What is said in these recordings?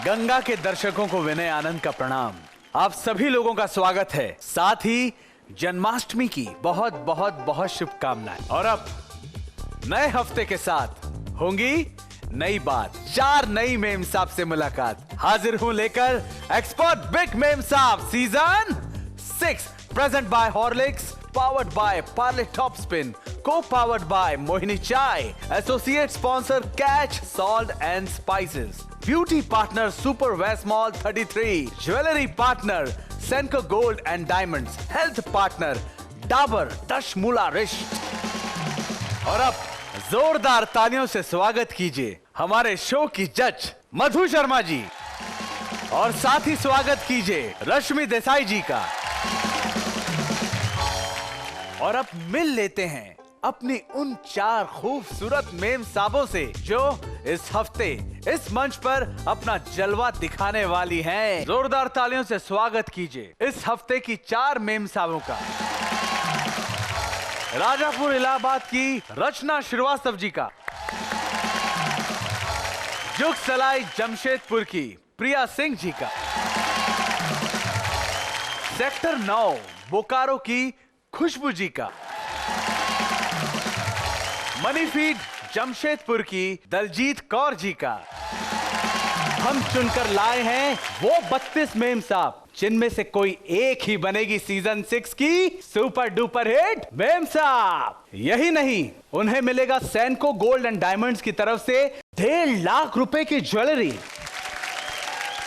गंगा के दर्शकों को विनय आनंद का प्रणाम। आप सभी लोगों का स्वागत है, साथ ही जन्माष्टमी की बहुत बहुत बहुत शुभकामनाएं। और अब नए हफ्ते के साथ होंगी नई बात, 4 नई मेम साहब से मुलाकात। हाजिर हूं लेकर एक्सपर्ट बिग मेम साहब season 6, present by Horlicks, powered by Parle Top Spin, co-powered by Mohini Chai, associate sponsor Catch Salt and Spices, beauty partner Super West Mall 33, jewelry partner Senco Gold and Diamonds, health partner Dabur Dashmula Risht। और अब जोरदार तालियों से स्वागत कीजिए हमारे show की जज मधु शर्मा जी, और साथ ही स्वागत कीजिए रश्मि देसाई जी का। और अब मिल लेते हैं अपनी उन 4 खूबसूरत मेम साहबों से जो इस हफ्ते इस मंच पर अपना जलवा दिखाने वाली हैं। जोरदार तालियों से स्वागत कीजिए इस हफ्ते की 4 मेम साहबों का। राजापुर इलाहाबाद की रचना श्रीवास्तव जी का, जुग सलाई जमशेदपुर की प्रिया सिंह जी का, सेक्टर 9 बोकारो की खुशबू जी का, मनीफीड जमशेदपुर की दलजीत कौर जी का। हम चुनकर लाए हैं वो 32 मेम साहब जिनमें से कोई एक ही बनेगी सीजन 6 की सुपर डुपर हिट मेम साहब। यही नहीं, उन्हें मिलेगा सेंको गोल्ड एंड डायमंड्स की तरफ से 1.5 लाख रुपए की ज्वेलरी।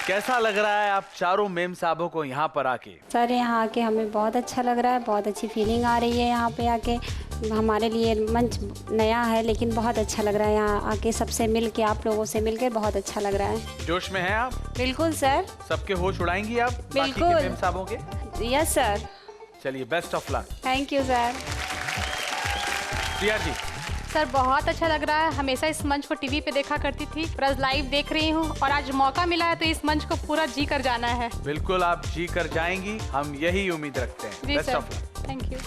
कैसा लग रहा है आप चारों मेम साहबों को यहाँ पर आके? सर यहाँ आके हमें बहुत अच्छा लग रहा है, बहुत अच्छी फीलिंग आ रही है यहाँ पे आके। हमारे लिए मंच नया है लेकिन बहुत अच्छा लग रहा है यहाँ आके, सबसे मिल के, आप लोगों से मिल के बहुत अच्छा लग रहा है। जोश में हैं आप? बिल्कुल सर। सबके होश उड़ाएंगी आप? बिल्कुल। बाकी के मेम साहबों के? Yes sir. चलिए, best of luck. Thank you sir. Priya ji. Sir बहुत अच्छा लग रहा है, हमेशा इस मंच को टीवी पे देखा करती थी पर आज लाइव देख रही हूँ और आज मौका मिला है तो इस मंच को पूरा जी कर जाना है। बिल्कुल आप जी कर जाएंगी, हम यही उम्मीद रखते हैं। जी best sir. Of luck. Thank you.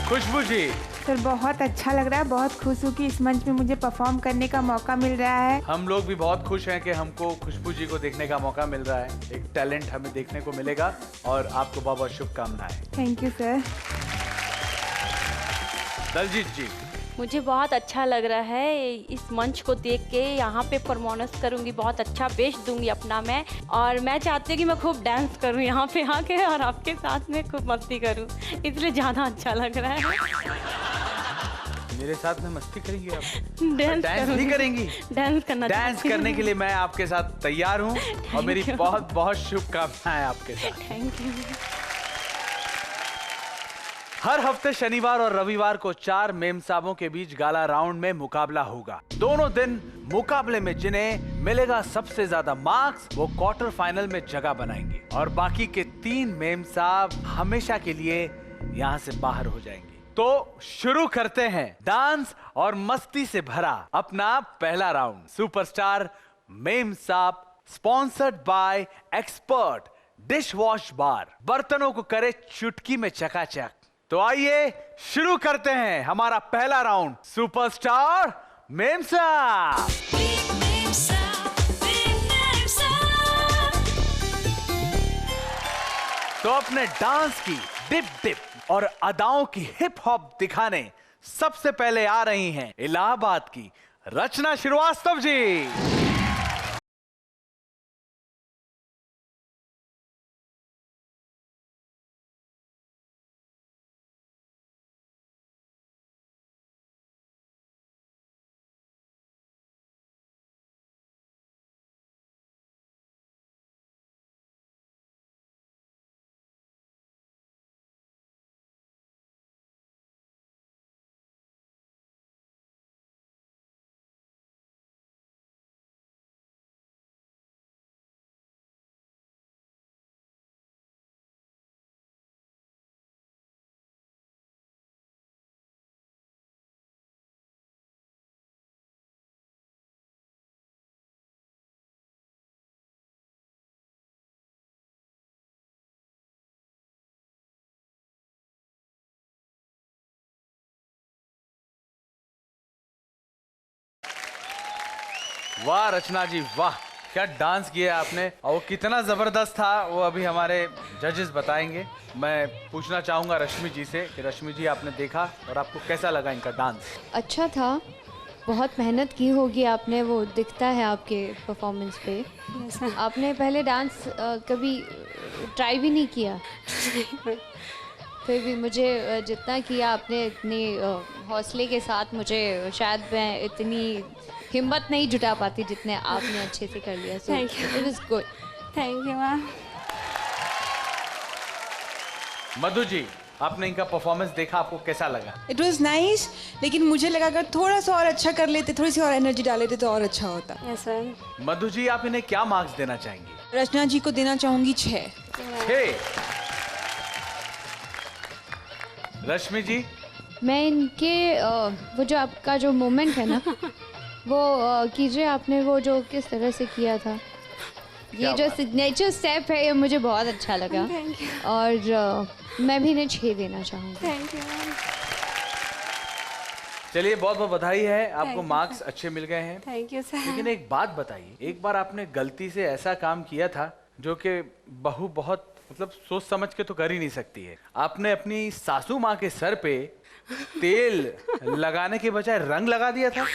Khushboo ji. Sir बहुत अच्छा लग रहा है, बहुत खुश हूँ कि इस मंच में मुझे परफॉर्म करने का मौका मिल रहा है। हम लोग भी बहुत खुश हैं कि हमको खुशबू जी को देखने का मौका मिल रहा है। एक टैलेंट हमें देखने को मिलेगा और आपको बहुत बहुत शुभकामनाएं। Thank you sir. Daljeet ji. मुझे बहुत अच्छा लग रहा है इस मंच को देख के, यहाँ पे परफॉर्मेंस करूँगी, बहुत अच्छा बेस्ट दूंगी अपना मैं, और मैं चाहती हूँ कि मैं खूब डांस करूँ यहाँ पे आके और आपके साथ में खूब मस्ती करूँ, इसलिए ज़्यादा अच्छा लग रहा है। मेरे साथ में मस्ती करेंगी आप? डांस नहीं करेंगी? डांस करना, डांस करने के लिए मैं आपके साथ तैयार हूँ और मेरी बहुत बहुत शुभकामनाएं आपके साथ। Thank you. हर हफ्ते शनिवार और रविवार को 4 मेम साहबों के बीच गाला राउंड में मुकाबला होगा। दोनों दिन मुकाबले में जिन्हें मिलेगा सबसे ज्यादा मार्क्स, वो क्वार्टर फाइनल में जगह बनाएंगे और बाकी के 3 मेम साहब हमेशा के लिए यहाँ से बाहर हो जाएंगे। तो शुरू करते हैं डांस और मस्ती से भरा अपना पहला राउंड। सुपरस्टार मेम साहब sponsored by expert dish wash bar, बर्तनों को करे चुटकी में चकाचक। तो आइए शुरू करते हैं हमारा पहला राउंड। सुपरस्टार मेम साहब। तो अपने डांस की डिप डिप और अदाओं की हिप हॉप दिखाने सबसे पहले आ रही हैं इलाहाबाद की रचना श्रीवास्तव जी। वाह रचना जी वाह, क्या डांस किया आपने और वो कितना जबरदस्त था वो अभी हमारे जजेस बताएंगे। मैं पूछना चाहूंगा रश्मि जी से कि रश्मि जी आपने देखा और आपको कैसा लगा इनका डांस? अच्छा था, बहुत मेहनत की होगी आपने, वो दिखता है आपके परफॉर्मेंस पे। आपने पहले डांस कभी ट्राई भी नहीं किया? फिर भी मुझे जितना किया आपने इतनी हौसले के साथ, मुझे शायद मैं इतनी हिम्मत नहीं जुटा पाती जितने आपने अच्छे से कर लिया। So it is good. Thank you ma'am. Madhu ji, आपने इनका परफॉर्मेंस देखा, आपको कैसा लगा? इट वॉज नाइस, लेकिन मुझे लगा अगर थोड़ा सा और अच्छा कर लेते, थोड़ी सी और एनर्जी डाल लेते तो और अच्छा होता। Yes ma'am. मधु जी, आप इन्हें क्या मार्क्स देना चाहेंगी? रचना जी को देना चाहूंगी 6। रश्मि जी? मैं इनके वो जो आपका जो मोमेंट है ना वो कीजिए आपने, वो जो किस तरह से किया था, ये जो सिग्नेचर स्टेप है ये मुझे बहुत अच्छा लगा। और मैं भी इन्हें 6 देना चाहूँगी। Thank you ma'am. चलिए, बहुत बहुत बधाई है आपको, मार्क्स अच्छे मिल गए हैं। Thank you sir. लेकिन एक बात बताइए, एक बार आपने गलती से ऐसा काम किया था जो कि बहू बहुत मतलब सोच समझ के तो कर ही नहीं सकती है। आपने अपनी सासू माँ के सर पे तेल लगाने के बजाय रंग लगा दिया था।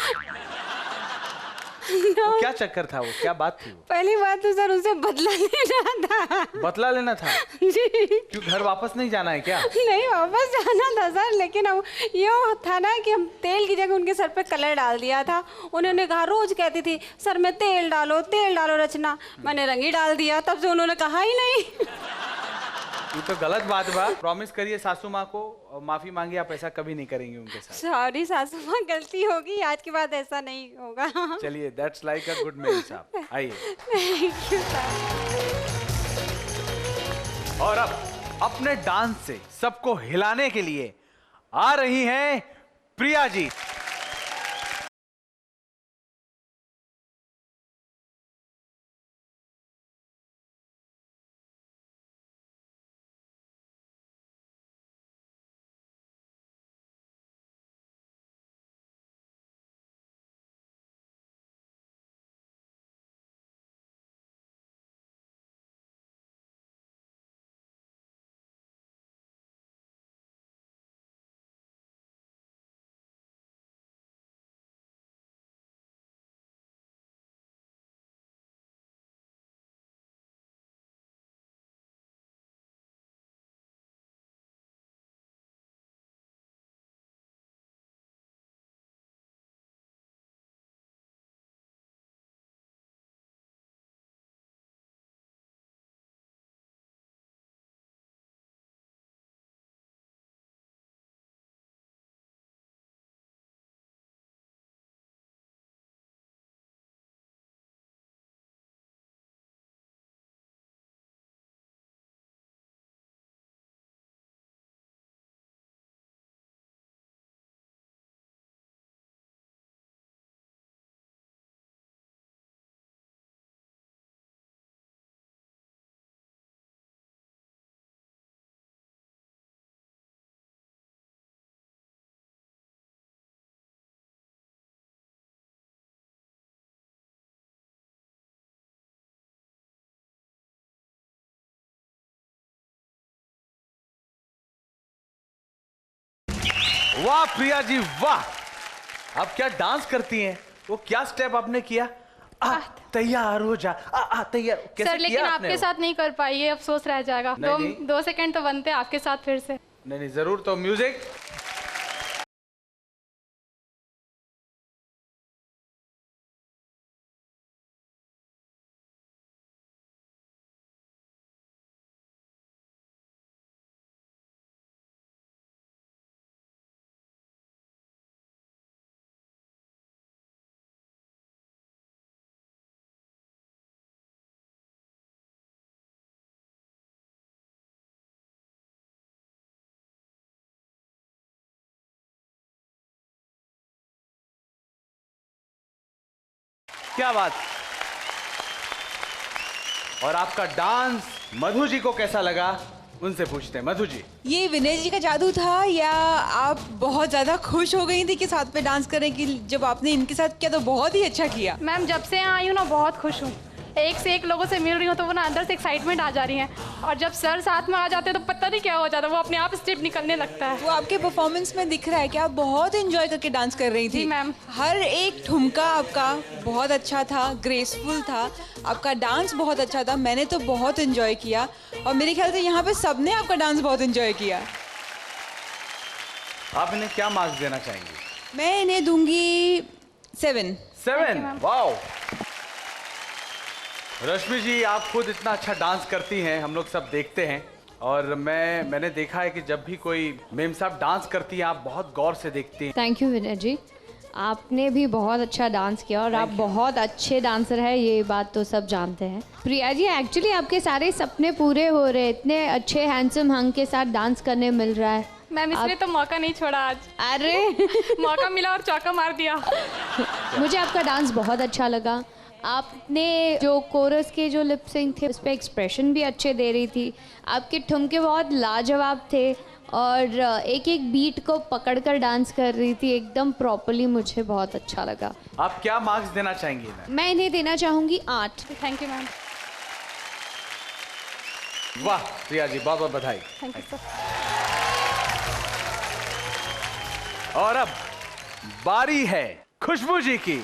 वो क्या चक्कर था, वो क्या बात थी? वो पहली बात तो सर उनसे बदला लेना था। बदला लेना था? जी। क्यों, घर वापस नहीं जाना है क्या? नहीं, वापस जाना था सर, लेकिन अब ये था ना कि हम तेल की जगह उनके सर पे कलर डाल दिया था। उन्होंने कहा, रोज कहती थी सर में तेल डालो रचना, मैंने रंग ही डाल दिया, तब से उन्होंने कहा ही नहीं। ये तो गलत बात बा। प्रॉमिस करिए सासू माँ को, माफी मांगिए, आप ऐसा कभी नहीं करेंगे उनके साथ। सॉरी सासू माँ, गलती होगी, आज के बाद ऐसा नहीं होगा। चलिए, that's like a good man साहब। आइए। Thank you sir. और अब अपने डांस से सबको हिलाने के लिए आ रही हैं प्रिया जी। वाह प्रिया जी वाह, आप क्या डांस करती हैं। वो क्या स्टेप आपने किया? तैयार हो जा, तैयार कैसे सर, लेकिन किया आपने आपके वो? साथ नहीं कर पाई, ये अफसोस रह जाएगा। नहीं, दो सेकंड तो बनते हैं आपके साथ फिर से। नहीं जरूर। तो म्यूजिक। क्या बात। और आपका डांस मधु जी को कैसा लगा, उनसे पूछते हैं। मधु जी, ये विनय जी का जादू था या आप बहुत ज़्यादा खुश हो गई थी कि साथ में डांस करें कि जब आपने इनके साथ किया तो बहुत ही अच्छा किया? मैम, जब से यहाँ आई हूँ ना बहुत खुश हूँ। एक से एक लोगों से मिल रही हूँ तो वो ना अंदर से एक्साइटमेंट आ जा रही है, और जब सर साथ में आ जाते हैं तो पता नहीं क्या हो जाता है, वो अपने आप स्टेप निकलने लगता है। वो आपके परफॉर्मेंस में दिख रहा है कि आप बहुत एंजॉय करके डांस कर रही थी। जी, मैम। हर एक ठुमका आपका बहुत अच्छा था, ग्रेसफुल था, आपका डांस बहुत अच्छा था। मैंने तो बहुत एंजॉय किया और मेरे ख्याल से यहाँ पे सबने आपका डांस बहुत एंजॉय किया। आप इन्हें क्या मार्क्स देना चाहेंगे? मैं इन्हें दूंगी 7। 7। वाओ। रश्मि जी, आप खुद इतना अच्छा डांस करती हैं, हम लोग सब देखते हैं, और मैंने देखा है कि जब भी कोई मेम साहब डांस करती हैं आप बहुत गौर से देखती हैं। थैंक यू विनय जी, आपने भी बहुत अच्छा डांस किया और आप बहुत अच्छे डांसर हैं, ये बात तो सब जानते हैं। प्रिया जी, एक्चुअली आपके सारे सपने पूरे हो रहे हैं, इतने अच्छे हैंडसम हंग के साथ डांस करने मिल रहा है। मैम इसलिए तो मौका नहीं छोड़ा आज। अरे मौका मिला और चौका मार दिया। मुझे आपका डांस बहुत अच्छा लगा। आपने जो कोरस के जो लिप सिंक थे उस पर एक्सप्रेशन भी अच्छे दे रही थी, आपके ठुमके बहुत लाजवाब थे, और एक एक बीट को पकड़कर डांस कर रही थी एकदम प्रॉपर्ली। मुझे बहुत अच्छा लगा। आप क्या मार्क्स देना चाहेंगी इन्हें? मैं इन्हें देना चाहूँगी 8। Thank you ma'am. वाह प्रिया जी, बहुत बहुत बधाई। Thank you sir. और अब बारी है खुशबू जी की।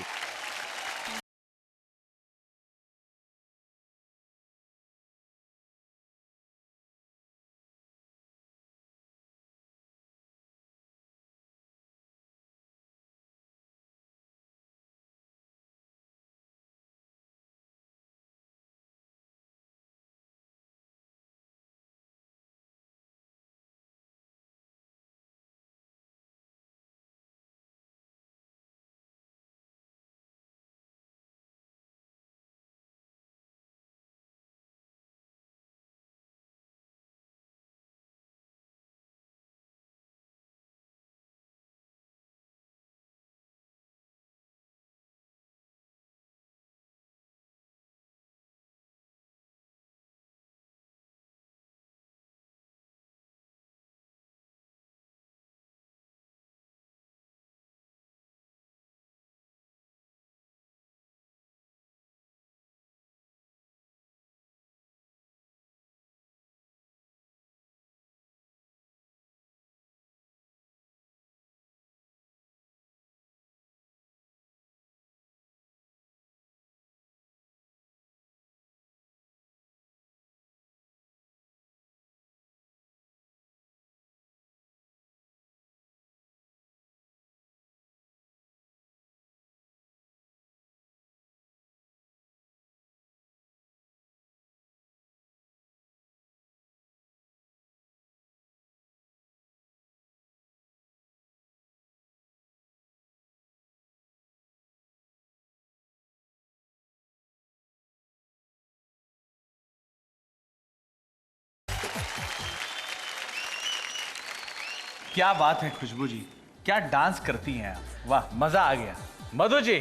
क्या बात है खुशबू जी, क्या डांस करती हैं आप, वाह मजा आ गया। मधु जी,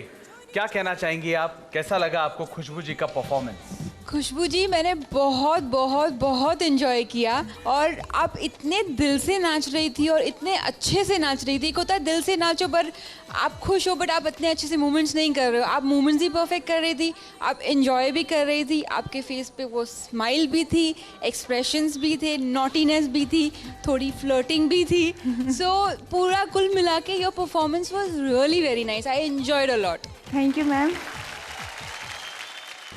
क्या कहना चाहेंगी आप, कैसा लगा आपको खुशबू जी का परफॉर्मेंस? खुशबू जी, मैंने बहुत बहुत बहुत एंजॉय किया, और आप इतने दिल से नाच रही थी और इतने अच्छे से नाच रही थी। एक होता है दिल से नाचो पर आप खुश हो, बट आप इतने अच्छे से मूवमेंट्स नहीं कर रहे हो। आप मूवमेंट्स ही परफेक्ट कर रही थी, आप एंजॉय भी कर रही थी, आपके फेस पे वो स्माइल भी थी, एक्सप्रेशंस भी थे, नॉटीनेस भी थी, थोड़ी फ्लर्टिंग भी थी। सो पूरा कुल मिला के your performance was really very nice. I enjoyed a lot. Thank you ma'am.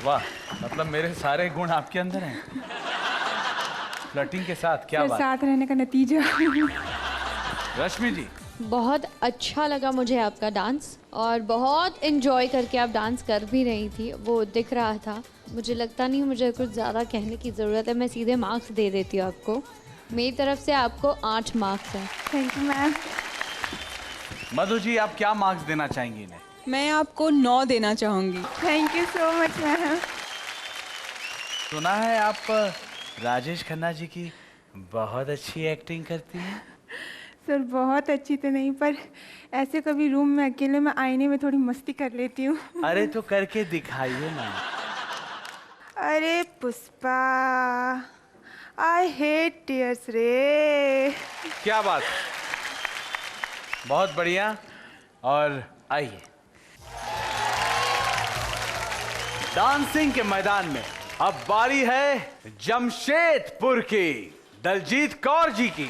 वाह, मतलब मेरे सारे गुण आपके अंदर हैं। फ्लर्टिंग के साथ, क्या बात। साथ रहने का नतीजा। रश्मि जी, बहुत अच्छा लगा मुझे आपका डांस, और बहुत एंजॉय करके आप डांस कर भी रही थी, वो दिख रहा था। मुझे लगता नहीं मुझे कुछ ज़्यादा कहने की ज़रूरत है, मैं सीधे मार्क्स दे देती हूँ आपको। मेरी तरफ से आपको 8 मार्क्स हैं। Thank you ma'am. Madhu ji, आप क्या मार्क्स देना चाहेंगी इन्हें? मैं आपको 9 देना चाहूँगी। Thank you so much ma'am. सुना है आप राजेश खन्ना जी की बहुत अच्छी एक्टिंग करती हैं। सर बहुत अच्छी तो नहीं, पर ऐसे कभी रूम में अकेले में आईने में थोड़ी मस्ती कर लेती हूँ। अरे तो करके दिखाइए ना। अरे पुष्पा, आई हेट टीयर्स रे। क्या बात, बहुत बढ़िया। और आइए, डांसिंग के मैदान में अब बारी है जमशेदपुर की दलजीत कौर जी की।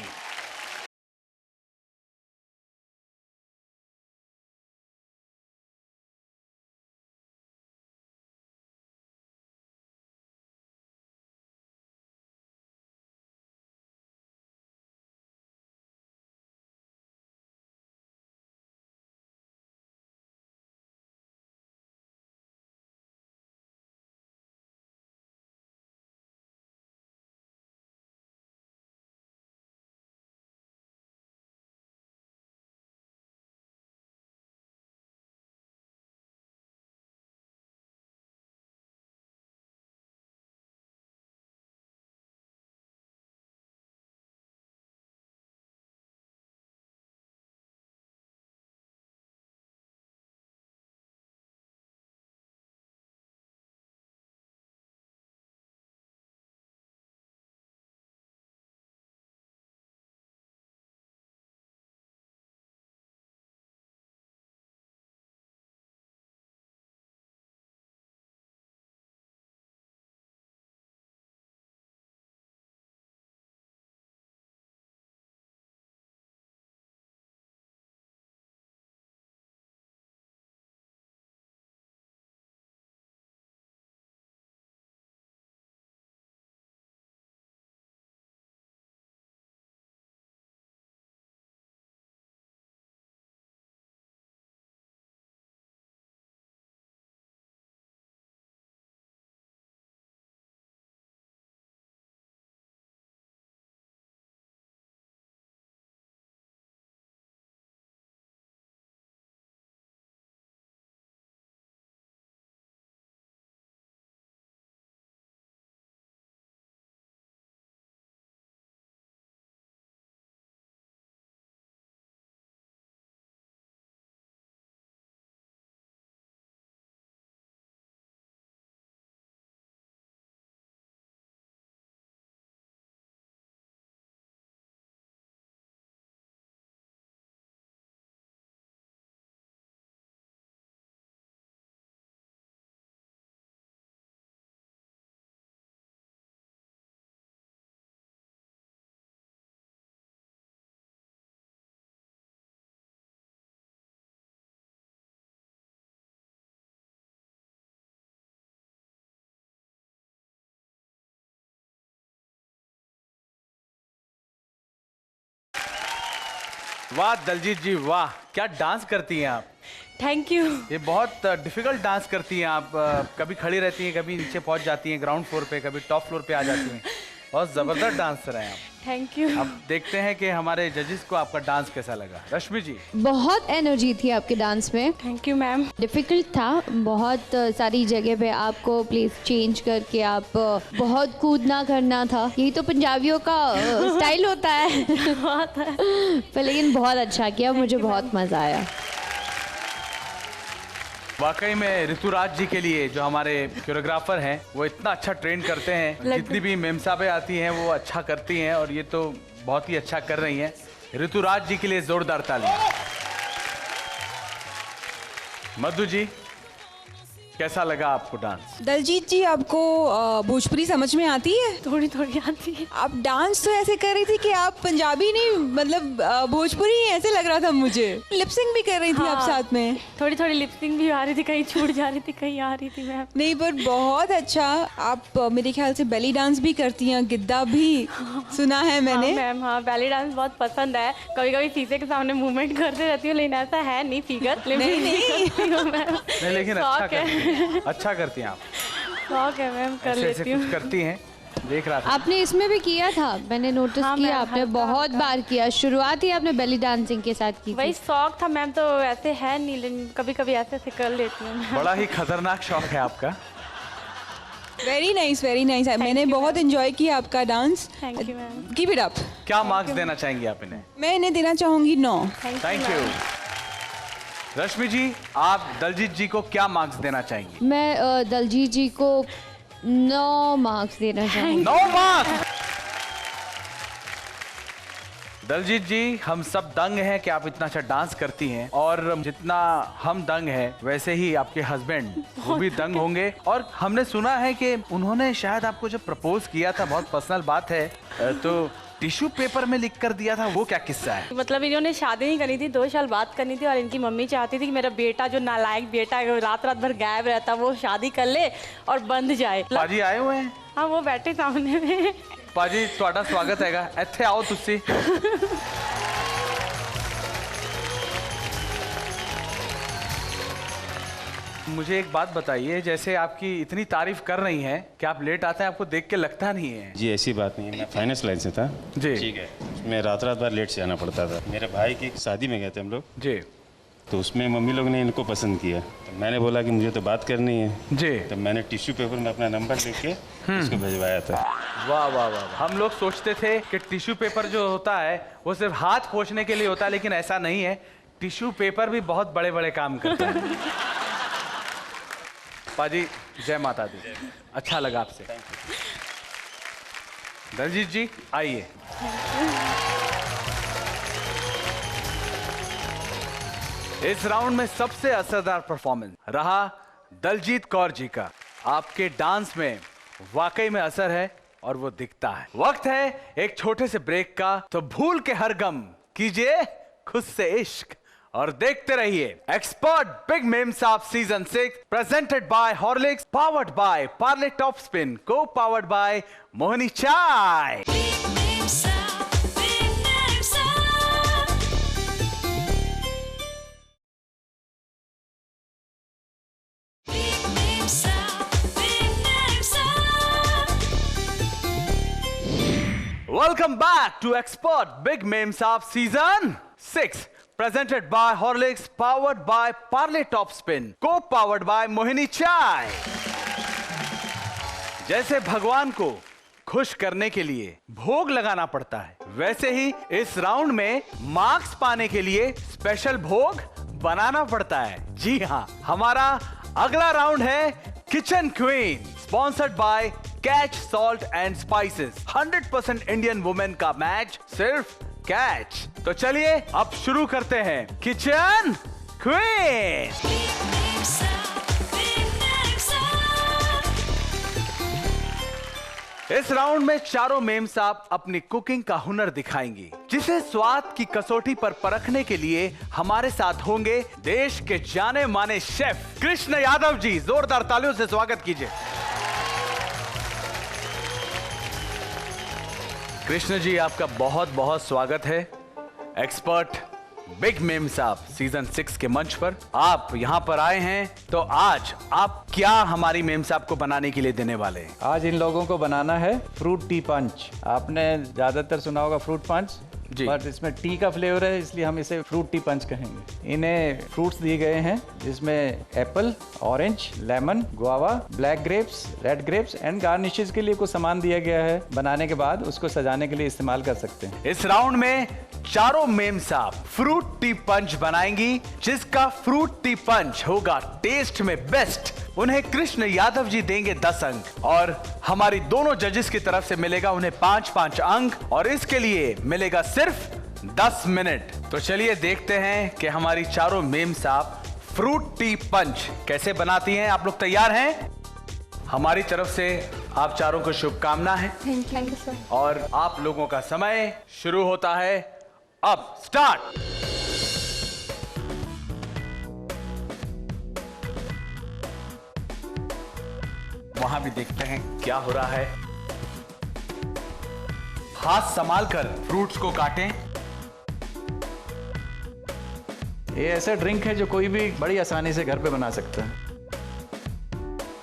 वाह दलजीत जी वाह, क्या डांस करती हैं आप। Thank you. ये बहुत डिफिकल्ट डांस करती हैं आप। कभी खड़ी रहती हैं, कभी नीचे पहुंच जाती हैं ग्राउंड फ्लोर पे, कभी टॉप फ्लोर पे आ जाती हैं। बहुत जबरदस्त डांसर हैं आप। Thank you. अब देखते हैं कि हमारे जजेस को आपका डांस कैसा लगा। रश्मि जी। बहुत एनर्जी थी आपके डांस में। Thank you ma'am. डिफिकल्ट था, बहुत सारी जगह पे आपको प्लेस चेंज करके आप बहुत कूदना करना था। यही तो पंजाबियों का स्टाइल होता है। पर लेकिन बहुत अच्छा किया, मुझे बहुत मजा आया। वाकई में ऋतुराज जी के लिए जो हमारे कोरियोग्राफर हैं वो इतना अच्छा ट्रेन करते हैं। जितनी भी मेमसाबें आती हैं वो अच्छा करती हैं और ये तो बहुत ही अच्छा कर रही हैं। ऋतुराज जी के लिए जोरदार ताली। मधु जी, कैसा लगा आपको डांस? दलजीत जी, आपको भोजपुरी समझ में आती है? थोड़ी थोड़ी आती है। आप डांस तो ऐसे कर रही थी कि आप पंजाबी नहीं, मतलब भोजपुरी ऐसे लग रहा था मुझे। लिपसिंग भी कर रही थी आप साथ में। थोड़ी थोड़ी लिपसिंग भी आ रही थी, कहीं छूट जा रही थी, कहीं आ रही थी मैम। नहीं, पर बहुत अच्छा। आप मेरे ख्याल से बेली डांस भी करती हैं, गिद्दा भी सुना है मैंने। मैम हाँ, बैली डांस बहुत पसंद है। कभी कभी शीशे के सामने मूवमेंट करते रहती हूँ, लेकिन ऐसा है नहीं फिगर। नहीं नहीं, लेकिन अच्छा करती हैं आप। शौक है मैम, कर लेती हूँ। करती हैं, देख रहा था। आपने इसमें भी किया था, मैंने नोटिस किया। आपने बहुत बार किया। शुरुआत ही आपने बेली डांसिंग के साथ की वही थी। शौक था मैम, तो ऐसे है नहीं, लेकिन कभी कभी ऐसे ऐसे कर लेती हूँ। बड़ा ही खतरनाक शौक है आपका। Very nice, very nice. मैंने बहुत एंजॉय किया आपका dance. Thank you ma'am. Keep it up. क्या मार्क्स देना चाहेंगी आप इन्हें? मैं इन्हें देना चाहूंगी 9। Thank you. रश्मि जी, आप दलजीत जी को क्या मार्क्स देना चाहेंगी? मैं दलजीत जी को 9 मार्क्स देना चाहूँगी। 9 मार्क्स। दलजीत जी, हम सब दंग हैं कि आप इतना अच्छा डांस करती हैं, और जितना हम दंग हैं वैसे ही आपके हस्बैंड वो भी दंग होंगे। और हमने सुना है कि उन्होंने शायद आपको जब प्रपोज किया था, बहुत पर्सनल बात है, तो टिश्यू पेपर में लिख कर दिया था, वो क्या किस्सा है? मतलब इन्होंने शादी नहीं करनी थी, 2 साल बाद करनी थी, और इनकी मम्मी चाहती थी कि मेरा बेटा जो नालायक बेटा है, रात रात भर गायब रहता, वो शादी कर ले और बंध जाए। पाजी आए हुए हैं? हाँ, वो बैठे सामने में। पाजी ਤੁਹਾਡਾ स्वागत हैगा, ਇੱਥੇ आओ तुसी। मुझे एक बात बताइए, जैसे आपकी इतनी तारीफ कर रही हैं कि आप लेट आते हैं, आपको देख के लगता नहीं है। जी ऐसी बात नहीं है, मैं फाइनेंस लाइन से था जी। ठीक है, मैं रात भर लेट से आना पड़ता था। मेरे भाई की शादी में गए थे हम लोग जी तो उसमें मम्मी लोग ने इनको पसंद किया, तो मैंने बोला कि मुझे तो बात करनी है जी। तो मैंने टिश्यू पेपर में अपना नंबर लिख के उसको भिजवाया था। वाह वाह वाह, हम लोग सोचते थे कि टिश्यू पेपर जो होता है वो सिर्फ हाथ पोंछने के लिए होता है, लेकिन ऐसा नहीं है, टिश्यू पेपर भी बहुत बड़े बड़े काम करता है। पाजी जय माता दी, अच्छा लगा आपसे। दलजीत जी आइए। इस राउंड में सबसे असरदार परफॉर्मेंस रहा दलजीत कौर जी का। आपके डांस में वाकई में असर है और वो दिखता है। वक्त है एक छोटे से ब्रेक का, तो भूल के हर गम कीजिए खुद से इश्क और देखते रहिए एक्सपर्ट बिग मेम साहब season 6 presented by Horlicks, powered by Parle top spin, को पावर्ड बाय मोहिनी चाय। Welcome back to Expert Big Meme Saab Season 6, presented by Horlicks, powered by Parle Top Spin, co-powered by Mohini Chai। जैसे भगवान को खुश करने के लिए भोग लगाना पड़ता है, वैसे ही इस राउंड में मार्क्स पाने के लिए स्पेशल भोग बनाना पड़ता है। जी हाँ, हमारा अगला राउंड है kitchen queen, sponsored by catch salt and spices. 100% Indian women का मैच, सिर्फ कैच। तो चलिए अब शुरू करते हैं किचन क्वीन। इस राउंड में चारों मेम साहब अपनी कुकिंग का हुनर दिखाएंगी, जिसे स्वाद की कसौटी पर परखने के लिए हमारे साथ होंगे देश के जाने माने शेफ कृष्ण यादव जी। जोरदार तालियों से स्वागत कीजिए। कृष्ण जी, आपका बहुत बहुत स्वागत है एक्सपर्ट बिग मेम साहब सीजन 6 के मंच पर। आप यहाँ पर आए हैं, तो आज आप क्या हमारी मेम साहब को बनाने के लिए देने वाले हैं? आज इन लोगों को बनाना है फ्रूट टी पंच। आपने ज्यादातर सुना होगा फ्रूट पंच, बट इसमें टी का फ्लेवर है, इसलिए हम इसे फ्रूट टी पंच कहेंगे। इन्हें फ्रूट्स दिए गए हैं, जिसमें apple, orange, lemon, guava, black grapes, red grapes and garnishes के लिए कुछ सामान दिया गया है। बनाने के बाद उसको सजाने के लिए इस्तेमाल कर सकते हैं। इस राउंड में चारों मेम साहब फ्रूट टी पंच बनाएंगी, जिसका फ्रूट टी पंच होगा टेस्ट में बेस्ट, उन्हें कृष्ण यादव जी देंगे 10 अंक, और हमारी दोनों जजेस की तरफ से मिलेगा उन्हें 5-5 अंक, और इसके लिए मिलेगा सिर्फ 10 मिनट। तो चलिए देखते हैं कि हमारी चारों मेम साहब फ्रूट टी पंच कैसे बनाती हैं। आप लोग तैयार हैं? हमारी तरफ से आप चारों को शुभकामना है। Thank you sir. और आप लोगों का समय शुरू होता है अब। स्टार्ट। वहां भी देखते हैं क्या हो रहा है। हाथ संभाल कर फ्रूट्स को काटें। ये ऐसा ड्रिंक है जो कोई भी बड़ी आसानी से घर पे बना सकता है।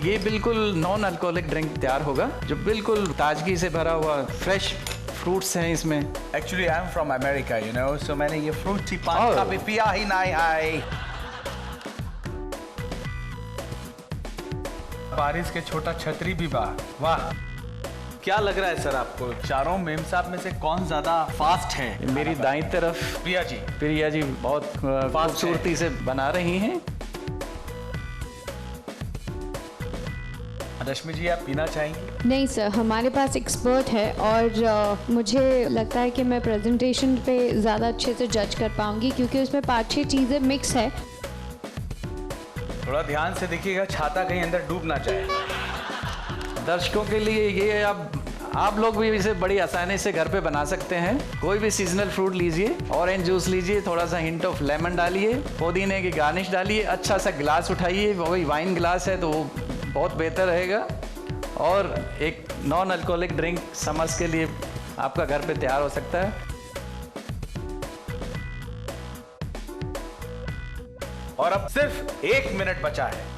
ये बिल्कुल नॉन अल्कोहलिक ड्रिंक तैयार होगा, जो बिल्कुल ताजगी से भरा हुआ फ्रेश फ्रूट्स हैं इसमें। Actually I am from America, you know, so मैंने ये फ्रूट टी पंच कभी पिया ही नहीं है। बारिश के छोटा छतरी भी बा। वाह, क्या लग रहा है सर आपको, चारों मेम साहब में से कौन ज्यादा फास्ट है? मेरी दाईं तरफ प्रिया जी बहुत खूबसूरती से बना रही हैं। रश्मि जी, आप पीना चाहेंगी? नहीं सर, हमारे पास एक्सपर्ट है और मुझे लगता है कि मैं प्रेजेंटेशन पे ज़्यादा अच्छे से जज कर पाऊंगी क्योंकि उसमें 5-6 चीज़ें मिक्स है। थोड़ा ध्यान से देखिएगा, छाता कहीं अंदर डूब ना जाए। दर्शकों के लिए ये आप लोग भी इसे बड़ी आसानी से घर पे बना सकते हैं। कोई भी सीजनल फ्रूट लीजिए, ऑरेंज जूस लीजिए, थोड़ा सा हिंट ऑफ लेमन डालिए, पुदीने की गार्निश डालिए, अच्छा सा गिलास उठाइए, वही वाइन गिलास है तो वो बहुत बेहतर रहेगा, और एक नॉन अल्कोहलिक ड्रिंक समर्स के लिए आपका घर पे तैयार हो सकता है। और अब सिर्फ 1 मिनट बचा है।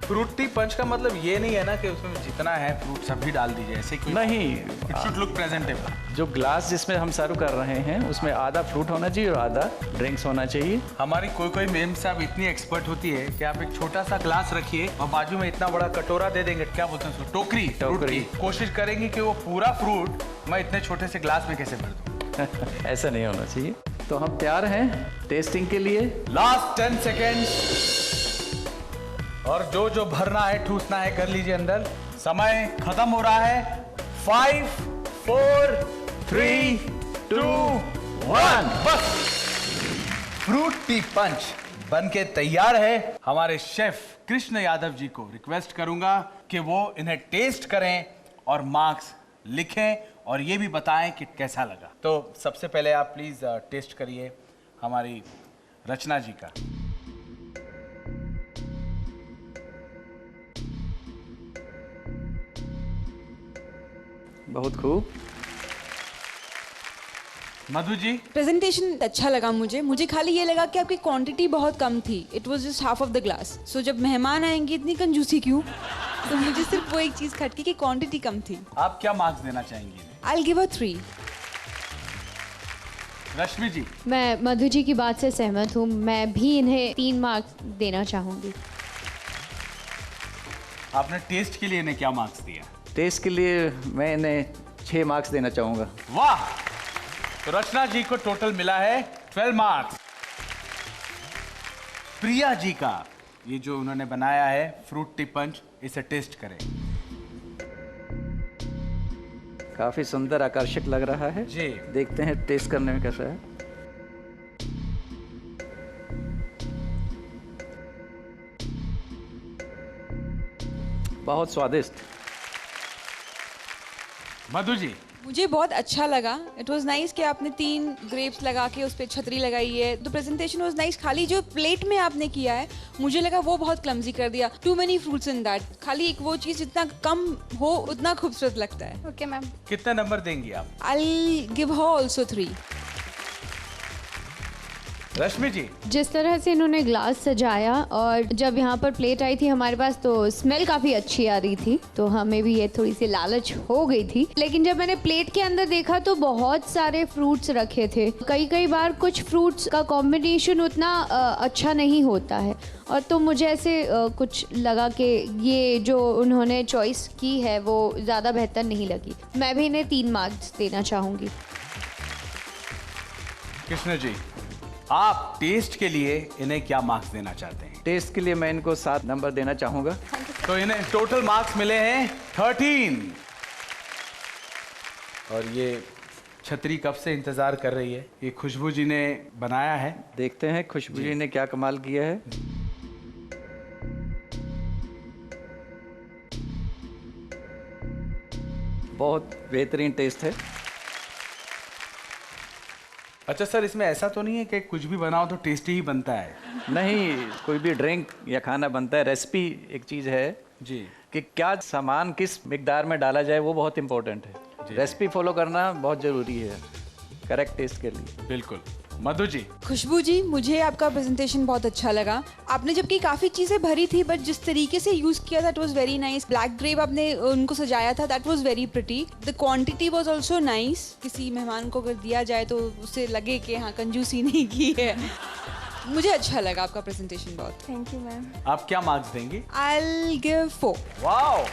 फ्रूटी पंच का मतलब ये नहीं है ना कि उसमें जितना है फ्रूट सभी डाल दीजिए, ऐसे कोई नहीं, इट शुड लुक प्रेजेंटेबल। जो ग्लास जिसमें हम सर्व कर रहे हैं उसमें आधा फ्रूट होना चाहिए और आधा ड्रिंक्स होना चाहिए। हमारी कोई मैम साहब इतनी एक्सपर्ट होती है कि आप एक छोटा सा ग्लास रखिए और बाजू में इतना बड़ा कटोरा दे देंगे, क्या बोलते हैं उसको, टोकरी। कोशिश करेंगे कि वो पूरा फ्रूट मैं इतने छोटे से ग्लास में कैसे भर दूं। ऐसा नहीं होना चाहिए। तो हम तैयार हैं टेस्टिंग के लिए। लास्ट 10 सेकेंड्स, और जो भरना है, ठूसना है, कर लीजिए अंदर। समय खत्म हो रहा है। 5, 4, 3, 2, 1। बस फ्रूट टी पंच बनके तैयार है। हमारे शेफ कृष्ण यादव जी को रिक्वेस्ट करूंगा कि वो इन्हें टेस्ट करें और मार्क्स लिखें और ये भी बताएं कि कैसा लगा। तो सबसे पहले आप प्लीज टेस्ट करिए हमारी रचना जी का। बहुत खूब। मधु जी? प्रेजेंटेशन अच्छा लगा मुझे खाली ये लगा कि आपकी क्वांटिटी बहुत कम थी। It was just half of the glass. So जब मेहमान आएंगे इतनी कंजूसी क्यों? तो मुझे सिर्फ वो एक चीज खटकी कि क्वांटिटी कम थी। आप क्या मार्क्स देना चाहेंगी? I'll give her 3। रश्मि जी? मैं मधु जी की बात से सहमत हूँ, मैं भी इन्हें 3 मार्क्स देना चाहूँगी। आपने टेस्ट के लिए इन्हें क्या मार्क्स दिया? टेस्ट के लिए मैं इन्हें 6 मार्क्स देना चाहूँगा। वाह! तो रचना जी को टोटल मिला है 12 मार्क्स। प्रिया जी का ये जो उन्होंने बनाया है फ्रूट टी पंच, इसे टेस्ट करें। काफी सुंदर, आकर्षक लग रहा है जी। देखते हैं टेस्ट करने में कैसा है। बहुत स्वादिष्ट। मधु जी? मुझे बहुत अच्छा लगा। इट वाज नाइस कि आपने 3 ग्रेप्स लगा के उस पर छतरी लगाई है। The presentation was nice. खाली जो प्लेट में आपने किया है मुझे लगा वो बहुत क्लमजी कर दिया। Too many fruits in that. खाली एक वो चीज जितना कम हो उतना खूबसूरत लगता है। Okay ma'am. कितना नंबर देंगी आप? I'll give her also 3। रश्मि जी? जिस तरह से इन्होंने ग्लास सजाया और जब यहाँ पर प्लेट आई थी हमारे पास तो स्मेल काफ़ी अच्छी आ रही थी, तो हमें भी ये थोड़ी सी लालच हो गई थी। लेकिन जब मैंने प्लेट के अंदर देखा तो बहुत सारे फ्रूट्स रखे थे। कई बार कुछ फ्रूट्स का कॉम्बिनेशन उतना अच्छा नहीं होता है, और तो मुझे ऐसे कुछ लगा कि ये जो उन्होंने चॉइस की है वो ज़्यादा बेहतर नहीं लगी। मैं भी इन्हें 3 मार्क्स देना चाहूँगी। कृष्ण जी, आप टेस्ट के लिए इन्हें क्या मार्क्स देना चाहते हैं? टेस्ट के लिए मैं इनको 7 नंबर देना चाहूँगा। तो इन्हें टोटल मार्क्स मिले हैं 13। और ये छतरी कब से इंतजार कर रही है, ये खुशबू जी ने बनाया है। देखते हैं खुशबू जी ने क्या कमाल किया है। बहुत बेहतरीन टेस्ट है। अच्छा सर, इसमें ऐसा तो नहीं है कि कुछ भी बनाओ तो टेस्टी ही बनता है? नहीं, कोई भी ड्रिंक या खाना बनता है, रेसिपी एक चीज़ है जी, कि क्या सामान किस मिकदार में डाला जाए वो बहुत इंपॉर्टेंट है। रेसिपी फॉलो करना बहुत ज़रूरी है करेक्ट टेस्ट के लिए। बिल्कुल। मधु जी? खुशबू जी, मुझे आपका प्रेजेंटेशन बहुत अच्छा लगा। आपने जबकि काफ़ी चीज़ें भरी थी बट जिस तरीके से यूज़ किया था it was very nice. Black grape आपने उनको सजाया था, that was very pretty. The quantity was also nice. किसी मेहमान को अगर दिया जाए तो उसे लगे कि हाँ कंजूसी नहीं की है। मुझे अच्छा लगा आपका प्रेजेंटेशन बहुत। Thank you ma'am. आप क्या मार्क्स देंगी? I'll give 4। वाओ!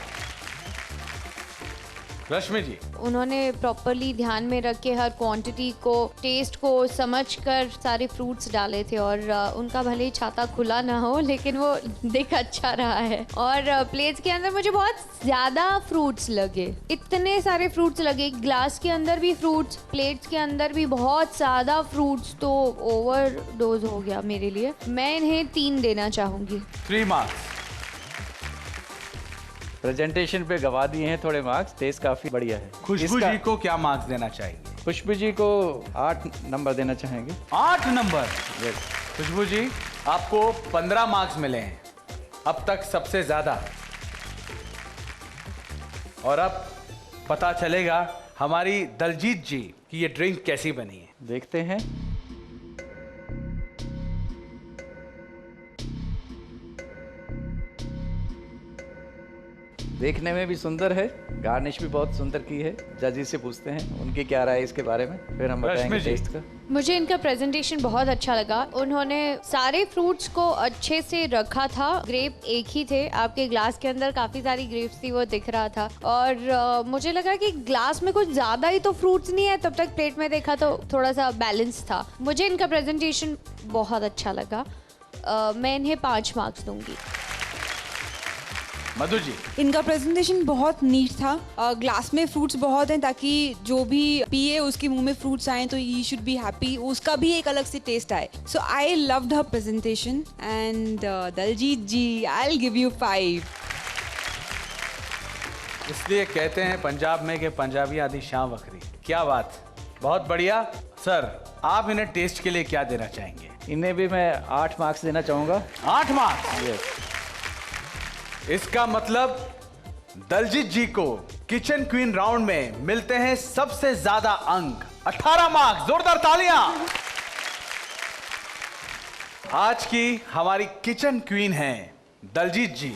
रश्मि जी, उन्होंने प्रॉपरली ध्यान में रख के हर क्वांटिटी को, टेस्ट को समझकर सारे फ्रूट्स डाले थे और उनका भले ही छाता खुला ना हो लेकिन वो दिख अच्छा रहा है। और प्लेट्स के अंदर मुझे बहुत ज़्यादा फ्रूट्स लगे, इतने सारे फ्रूट्स लगे, ग्लास के अंदर भी फ्रूट्स, प्लेट्स के अंदर भी बहुत ज़्यादा फ्रूट्स, तो ओवरडोज हो गया मेरे लिए। मैं इन्हें 3 देना चाहूँगी। 3 मार्क्स। प्रेजेंटेशन पे गवा दिए हैं थोड़े मार्क्स, टेस्ट काफी बढ़िया है। खुशबू जी को क्या मार्क्स देना चाहेंगे? खुशबू जी को 8 नंबर देना चाहेंगे। 8 नंबर। खुशबू जी, आपको 15 मार्क्स मिले हैं, अब तक सबसे ज्यादा। और अब पता चलेगा हमारी दलजीत जी की ये ड्रिंक कैसी बनी है। देखते हैं। देखने में भी सुंदर है, गार्निश भी बहुत सुंदर की है। जजेस से पूछते हैं उनकी क्या राय है इसके बारे में, फिर हम बताएंगे टेस्ट का। मुझे इनका प्रेजेंटेशन बहुत अच्छा लगा। उन्होंने सारे फ्रूट्स को अच्छे से रखा था। ग्रेप एक ही थे, आपके ग्लास के अंदर काफ़ी सारी ग्रेप्स थी, वो दिख रहा था। और मुझे लगा कि ग्लास में कुछ ज़्यादा ही तो फ्रूट्स नहीं है, तब तक प्लेट में देखा तो थोड़ा सा बैलेंस था। मुझे इनका प्रेजेंटेशन बहुत अच्छा लगा। मैं इन्हें 5 मार्क्स दूंगी। मधु जी, इनका प्रेजेंटेशन बहुत नीट था। ग्लास में फ्रूट्स बहुत हैं ताकि जो भी पिए उसके मुंह में फ्रूट्स आए तो ही शुड बी हैप्पी, उसका भी एक अलग से टेस्ट आए। So I loved her presentation and Daljeet ji, I will give you 5। इसलिए कहते हैं पंजाब में कि पंजाबी आदि शाम वखरी। क्या बात, बहुत बढ़िया। सर, आप इन्हें टेस्ट के लिए क्या देना चाहेंगे? इन्हें भी मैं 8 मार्क्स देना चाहूँगा। 8 मार्क्स। इसका मतलब दलजीत जी को किचन क्वीन राउंड में मिलते हैं सबसे ज्यादा अंक, 18 मार्क्स। जोरदार तालियां। आज की हमारी किचन क्वीन हैं दलजीत जी।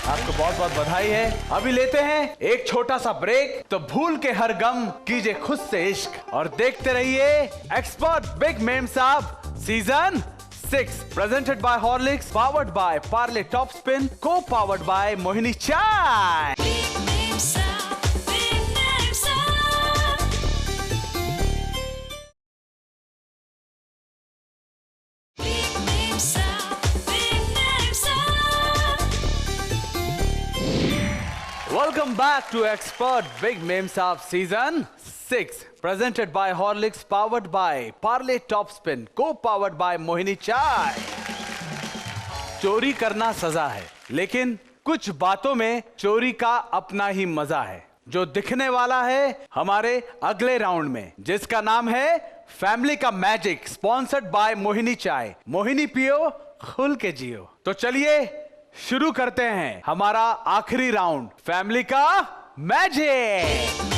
आपको बहुत बहुत बधाई है। अभी लेते हैं एक छोटा सा ब्रेक, तो भूल के हर गम कीजिए खुद से इश्क और देखते रहिए एक्सपर्ट बिग मेम साहब season 6, presented by Horlicks, powered by Parle Top Spin, co-powered by Mohini Chai. Welcome back to Expert Big Meme Saab Season 6, presented by Horlicks, powered by Parle Top Spin, co-powered by Mohini Chai. चोरी करना सजा है, लेकिन कुछ बातों में चोरी का अपना ही मजा है, जो दिखने वाला है हमारे अगले राउंड में, जिसका नाम है फैमिली का मैजिक, स्पॉन्सर्ड बाय मोहिनी चाय। मोहिनी पियो, खुल के जियो। तो चलिए शुरू करते हैं हमारा आखिरी राउंड, फैमिली का मैजिक।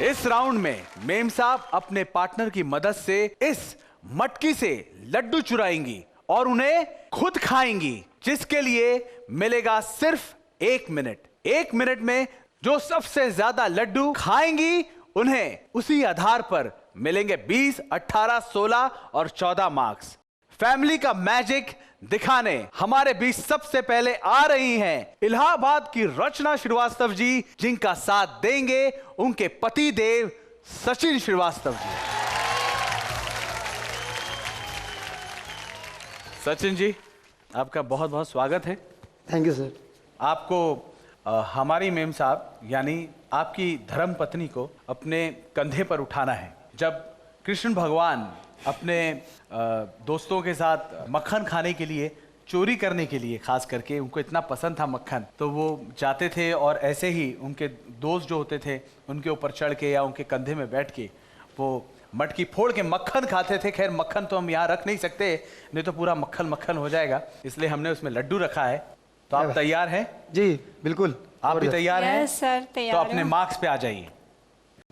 इस राउंड में मेम साहब अपने पार्टनर की मदद से इस मटकी से लड्डू चुराएंगी और उन्हें खुद खाएंगी, जिसके लिए मिलेगा सिर्फ 1 मिनट। 1 मिनट में जो सबसे ज्यादा लड्डू खाएंगी उन्हें उसी आधार पर मिलेंगे 20, 18, 16 और 14 मार्क्स। फैमिली का मैजिक दिखाने हमारे बीच सबसे पहले आ रही हैं इलाहाबाद की रचना श्रीवास्तव जी, जिनका साथ देंगे उनके पति देव सचिन श्रीवास्तव जी। सचिन जी, आपका बहुत बहुत स्वागत है। Thank you sir. आपको हमारी मेम साहब यानी आपकी धर्म पत्नी को अपने कंधे पर उठाना है। जब कृष्ण भगवान अपने दोस्तों के साथ मक्खन खाने के लिए, चोरी करने के लिए, खास करके उनको इतना पसंद था मक्खन, तो वो जाते थे और ऐसे ही उनके दोस्त जो होते थे उनके ऊपर चढ़ के या उनके कंधे में बैठ के वो मटकी फोड़ के मक्खन खाते थे। खैर मक्खन तो हम यहाँ रख नहीं सकते, नहीं तो पूरा मक्खन मक्खन हो जाएगा, इसलिए हमने उसमें लड्डू रखा है। तो आप तैयार हैं? जी बिल्कुल। आप भी तैयार हैं? यस सर, तैयार तो अपने मार्क्स पे आ जाइए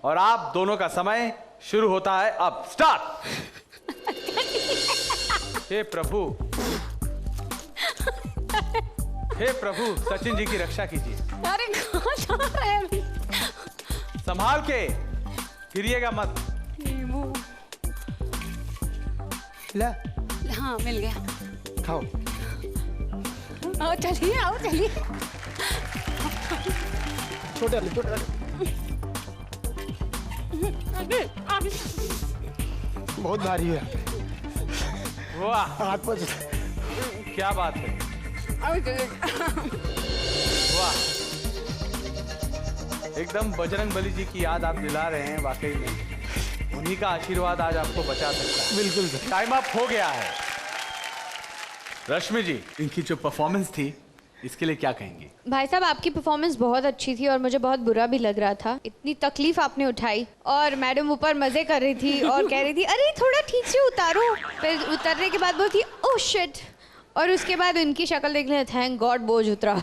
और आप दोनों का समय शुरू होता है अब। स्टार्ट। हे प्रभु, हे प्रभु, सचिन जी की रक्षा कीजिए। अरे कहाँ जा रहे हैं अभी? संभाल के, गिरिएगा मत। ला हाँ मिल गया। खाओ। आओ चलिए, आओ चलिए। छोटे वाले, छोटे वाले। बहुत भारी है। वाह, हाथ पर। क्या बात है। वाह, एकदम बजरंग बली जी की याद आप दिला रहे हैं। वाकई में उन्हीं का आशीर्वाद आज आपको बचा सकता है। बिल्कुल सर। टाइम अप हो गया है। रश्मि जी, इनकी जो परफॉर्मेंस थी इसके लिए क्या कहेंगी? भाई साहब, आपकी परफॉर्मेंस बहुत अच्छी थी और मुझे बहुत बुरा भी लग रहा था। इतनी तकलीफ आपने उठाई और मैडम ऊपर मजे कर रही थी और कह रही थी अरे थोड़ा ठीक से उतारो। फिर उतरने के बाद बोलती ओह शिट, और उसके बाद उनकी शक्ल देख लें, थैंक गॉड बोझ उतरा।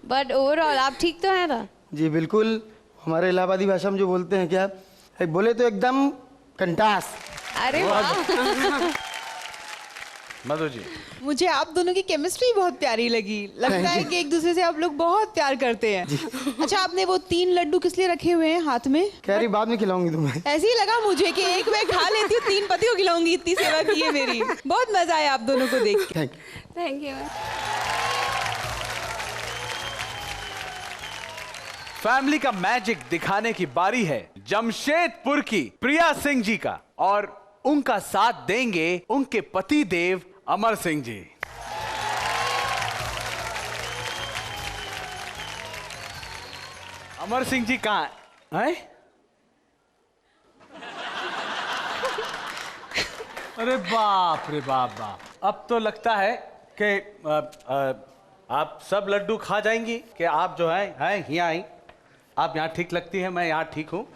बट ओवरऑल आप ठीक तो हैं ना? जी बिल्कुल। हमारे इलाहाबादी भाषा में जो बोलते हैं क्या, बोले तो एकदम कंटास। अरे वाह। मधु जी, मुझे आप दोनों की केमिस्ट्री बहुत प्यारी लगी। लगता है कि एक दूसरे से आप लोग बहुत प्यार करते हैं। अच्छा, आपने वो 3 लड्डू किस लिए रखे हुए हैं हाथ में? कह रही बाद में खिलाऊंगी तुम्हें। ऐसे ही लगा मुझे कि एक मैं खा लेती हूँ, 3 पति को खिलाऊंगी, इतनी सेवा की है मेरी। बहुत मजा आया आप दोनों को देख के। Thank you. फैमिली का मैजिक दिखाने की बारी है जमशेदपुर की प्रिया सिंह जी का, और उनका साथ देंगे उनके पति देव अमर सिंह जी। अमर सिंह जी कहाँ हैं? अरे बाप रे बाप बाप, अब तो लगता है कि आप सब लड्डू खा जाएंगी कि आप जो है यहाँ आई। आप यहाँ ठीक लगती है, मैं यहाँ ठीक हूँ।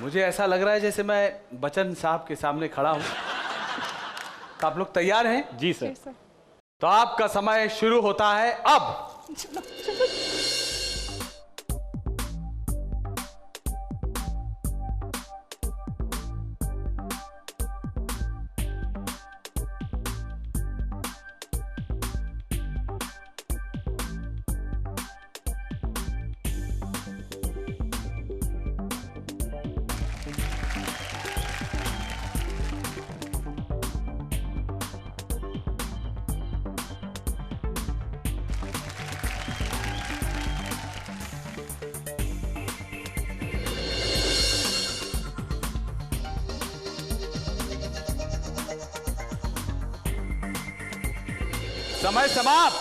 मुझे ऐसा लग रहा है जैसे मैं बच्चन साहब के सामने खड़ा हूँ। तो आप लोग तैयार हैं? जी सर। तो आपका समय शुरू होता है अब। समय समाप्त।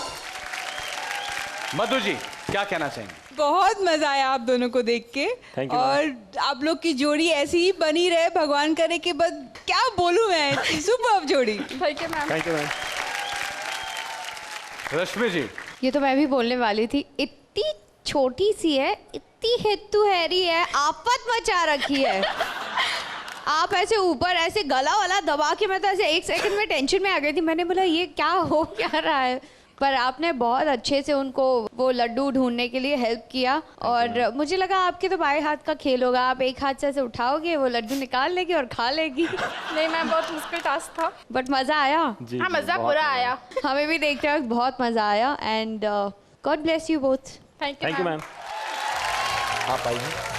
मधु जी, क्या कहना चाहेंगे? बहुत मजा आया आप दोनों को देख के। और आप लोग की जोड़ी ऐसी ही बनी रहे, भगवान करे कि बस क्या बोलूं मैं। सुपर्ब जोड़ी। Thank you ma'am. Thank you ma'am. Rashmi ji, ये तो मैं भी बोलने वाली थी, इतनी छोटी सी है, इतनी हेतु हैरी है, आफत मचा रखी है। आप ऐसे ऊपर ऐसे गला वाला दबा के, मैं तो ऐसे 1 सेकंड में टेंशन में आ गई थी। मैंने बोला ये क्या हो क्या रहा है, पर आपने बहुत अच्छे से उनको वो लड्डू ढूंढने के लिए हेल्प किया। और मुझे लगा आपके तो बाएं हाथ का खेल होगा, आप एक हाथ से ऐसे उठाओगे, वो लड्डू निकाल लेगी और खा लेगी। नहीं मैम, बहुत मुश्किल टास्क था, बट मज़ा आया। हाँ मज़ा पूरा आया। हमें भी देखते वक्त बहुत मज़ा आया। And God bless you both. Thank you ma'am. आप आइए।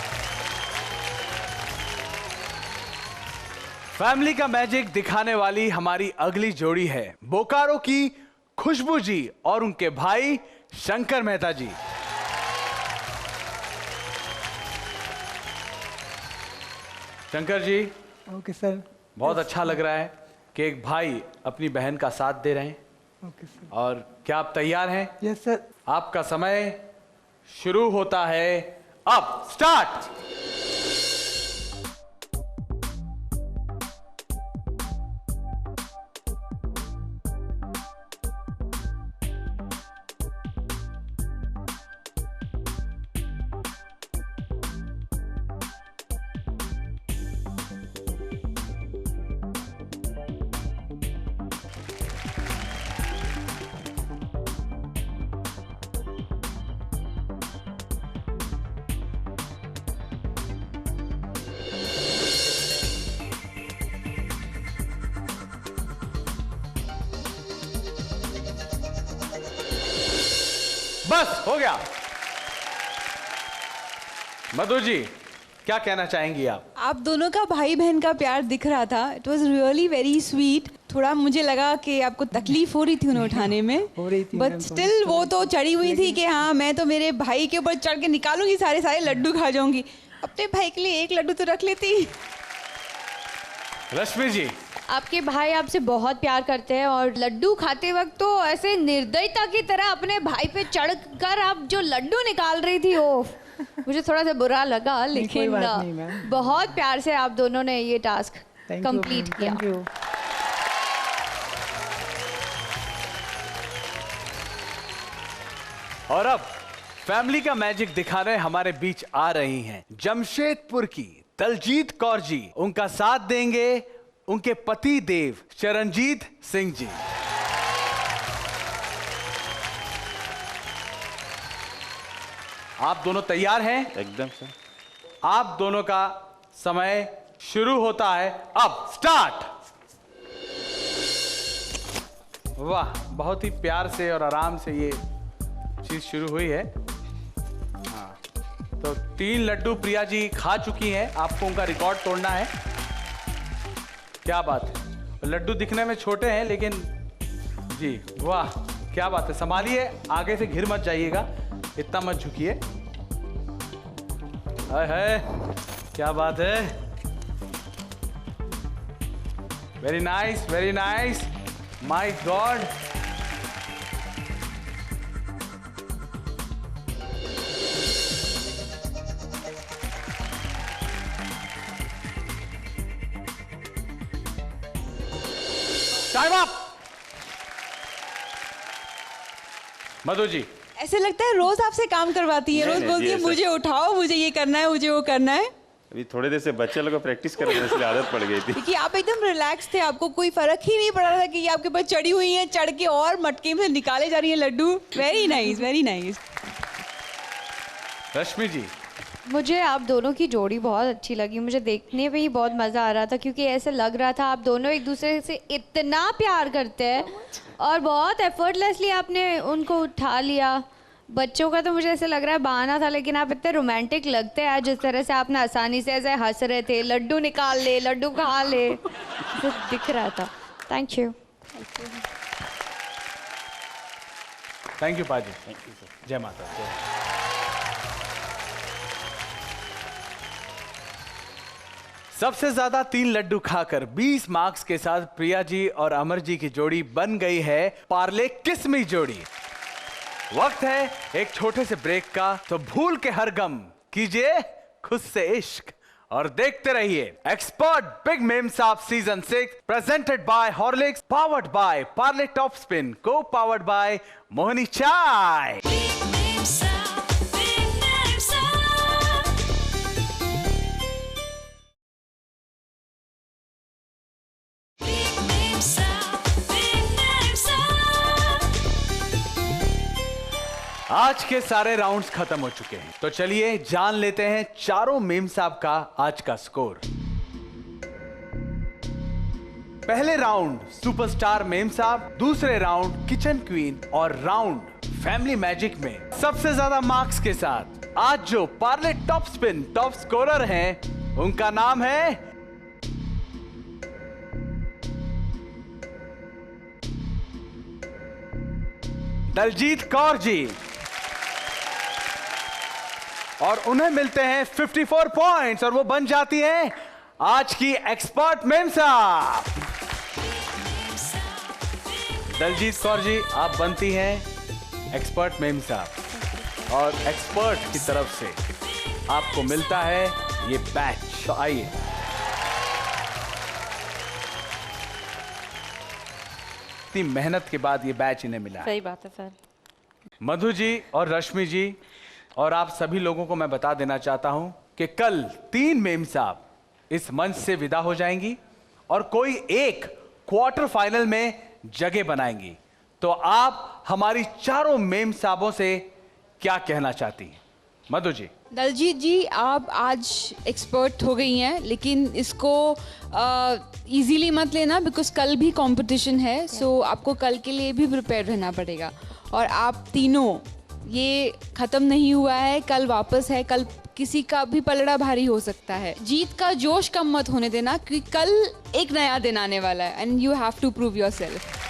फैमिली का मैजिक दिखाने वाली हमारी अगली जोड़ी है बोकारो की खुशबू जी और उनके भाई शंकर मेहता जी। Shankar ji, okay sir. बहुत अच्छा लग रहा है कि एक भाई अपनी बहन का साथ दे रहे हैं। Okay sir. और क्या आप तैयार हैं? Yes sir. आपका समय शुरू होता है अब। स्टार्ट। बस हो गया। मधु जी, क्या कहना चाहेंगी आप दोनों का भाई बहन का प्यार दिख रहा था. It was really very sweet. थोड़ा मुझे लगा कि आपको तकलीफ हो रही थी उन्हें उठाने में, बट स्टिल वो तो चढ़ी हुई थी कि हाँ मैं तो मेरे भाई के ऊपर चढ़ के निकालूंगी, सारे सारे लड्डू खा जाऊंगी. अपने भाई के लिए एक लड्डू तो रख लेती. रश्मि जी, आपके भाई आपसे बहुत प्यार करते हैं और लड्डू खाते वक्त तो ऐसे निर्दयता की तरह अपने भाई पे चढ़कर आप जो लड्डू निकाल रही थी, वो मुझे थोड़ा सा बुरा लगा, लेकिन बहुत प्यार से आप दोनों ने ये टास्क कंप्लीट किया. और अब फैमिली का मैजिक दिखाने हमारे बीच आ रही हैं जमशेदपुर की दलजीत कौर जी. उनका साथ देंगे उनके पति देव चरणजीत सिंह जी. आप दोनों तैयार हैं? एकदम सर. आप दोनों का समय शुरू होता है अब. स्टार्ट. वाह, बहुत ही प्यार से और आराम से ये चीज शुरू हुई है. हाँ, तो 3 लड्डू प्रिया जी खा चुकी हैं. आपको उनका रिकॉर्ड तोड़ना है. क्या बात है. लड्डू दिखने में छोटे हैं लेकिन जी वाह क्या बात है. संभालिए, आगे से घिर मत जाइएगा, इतना मत झुकिए. हाय हाय, क्या बात है. Very nice, very nice. My god. Time up. Madhu ji, ऐसे लगता है रोज आपसे काम करवाती है, रोज बोलती है मुझे उठाओ, मुझे ये करना है, मुझे वो करना है. अभी थोड़ी देर से बच्चे लोगों को प्रैक्टिस कर रहे थे, इसलिए आदत पड़ गई थी. क्योंकि आप एकदम रिलैक्स थे, आपको कोई फर्क ही नहीं पड़ रहा था कि ये आपके पास चढ़ी हुई है, चढ़ के और मटके में निकाले जा रही है laddu. Very nice, very nice. Rashmi ji, मुझे आप दोनों की जोड़ी बहुत अच्छी लगी. मुझे देखने में ही बहुत मज़ा आ रहा था क्योंकि ऐसे लग रहा था आप दोनों एक दूसरे से इतना प्यार करते हैं और बहुत एफर्टलेसली आपने उनको उठा लिया. बच्चों का तो मुझे ऐसे लग रहा है बहाना था, लेकिन आप इतने रोमांटिक लगते हैं जिस तरह से आपने आसानी से ऐसे हंस रहे थे, लड्डू निकाल ले, लड्डू खा ले, तो दिख रहा था. Thank you. थैंक यू पाजी. जय माता. सबसे ज्यादा 3 लड्डू खाकर 20 मार्क्स के साथ प्रिया जी और अमर जी की जोड़ी बन गई है पार्ले किस्मी जोड़ी. वक्त है एक छोटे से ब्रेक का, तो भूल के हर गम कीजिए खुद से इश्क और देखते रहिए एक्सपर्ट बिग मेम साहब season 6 presented by Horlicks, powered by Parle top spin, को पावर्ड बाय मोहनी चाय. आज के सारे राउंड्स खत्म हो चुके हैं, तो चलिए जान लेते हैं चारों मेम साहब का आज का स्कोर. पहले राउंड सुपरस्टार मेम साहब, दूसरे राउंड किचन क्वीन और राउंड फैमिली मैजिक में सबसे ज्यादा मार्क्स के साथ आज जो Parle top spin top scorer हैं, उनका नाम है दलजीत कौर जी और उन्हें मिलते हैं 54 पॉइंट्स और वो बन जाती हैं आज की एक्सपर्ट मेम साहब. दलजीत कौर जी, आप बनती हैं एक्सपर्ट मेम साहब और एक्सपर्ट की तरफ से आपको मिलता है ये बैच. तो आइए, इतनी मेहनत के बाद ये बैच इन्हें मिला. सही बात है सर. मधु जी और रश्मि जी और आप सभी लोगों को मैं बता देना चाहता हूं कि कल 3 मेम साहब इस मंच से विदा हो जाएंगी और कोई एक क्वार्टर फाइनल में जगह बनाएंगी. तो आप हमारी चारों मेम साहबों से क्या कहना चाहती हैं? मधु जी. दलजीत जी, आप आज एक्सपर्ट हो गई हैं, लेकिन इसको इजीली मत लेना बिकॉज कल भी कंपटीशन है. सो आपको कल के लिए भी प्रिपेयर रहना पड़ेगा. और आप तीनों, ये ख़त्म नहीं हुआ है, कल वापस है. कल किसी का भी पलड़ा भारी हो सकता है। जीत का जोश कम मत होने देना, क्योंकि कल एक नया दिन आने वाला है and you have to prove yourself.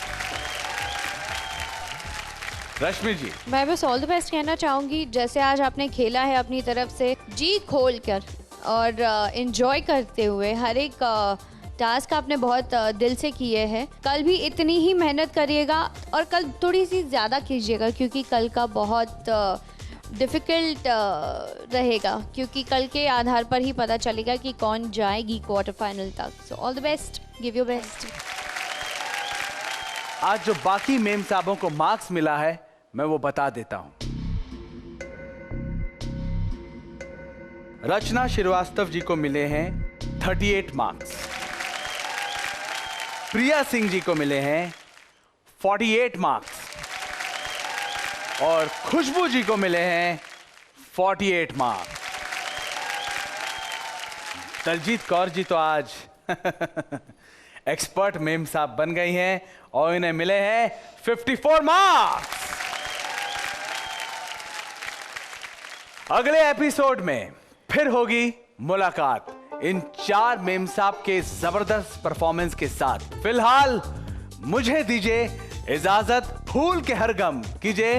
Rashmi ji, मैं बस ऑल द बेस्ट कहना चाहूँगी। जैसे आज आपने खेला है अपनी तरफ से जी खोल कर और एंजॉय करते हुए, हर एक टास्क आपने बहुत दिल से किए हैं। कल भी इतनी ही मेहनत करिएगा और कल थोड़ी सी ज़्यादा कीजिएगा, क्योंकि कल का बहुत डिफ़िकल्ट रहेगा, क्योंकि कल के आधार पर ही पता चलेगा कि कौन जाएगी क्वार्टर फाइनल तक। So all the best, give your best. आज जो बाकी मेम साहबों को मार्क्स मिला है मैं वो बता देता हूं। रचना श्रीवास्तव जी को मिले हैं 38 मार्क्स, प्रिया सिंह जी को मिले हैं 48 मार्क्स और खुशबू जी को मिले हैं 48 मार्क्स। दलजीत कौर जी तो आज एक्सपर्ट मेम साहब बन गई हैं और इन्हें मिले हैं 54 मार्क्स। अगले एपिसोड में फिर होगी मुलाकात इन 4 मेम साहब के जबरदस्त परफॉर्मेंस के साथ। फिलहाल मुझे दीजिए इजाजत। फूल के हर गम कीजिए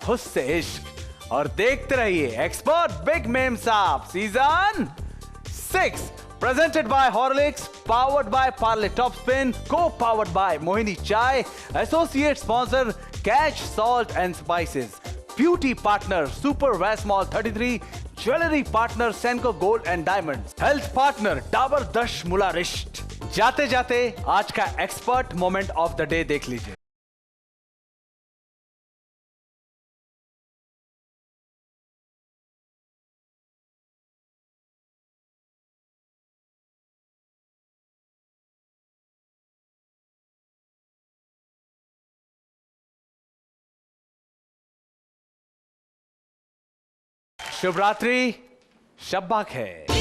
हुस्से इश्क और देखते रहिए एक्सपर्ट बिग मेम साहब season 6, presented by Horlicks, powered by Parle Top Spin, co-powered by Mohini Chai, associate sponsor Catch Salt and Spices, beauty partner Super Vasmol 33, jewellery partner सेनको gold and diamonds, health partner Dabur दश मुलारिश्ट। जाते जाते आज का expert moment of the day देख लीजिए। शुभ रात्रि, शब्बा खैर।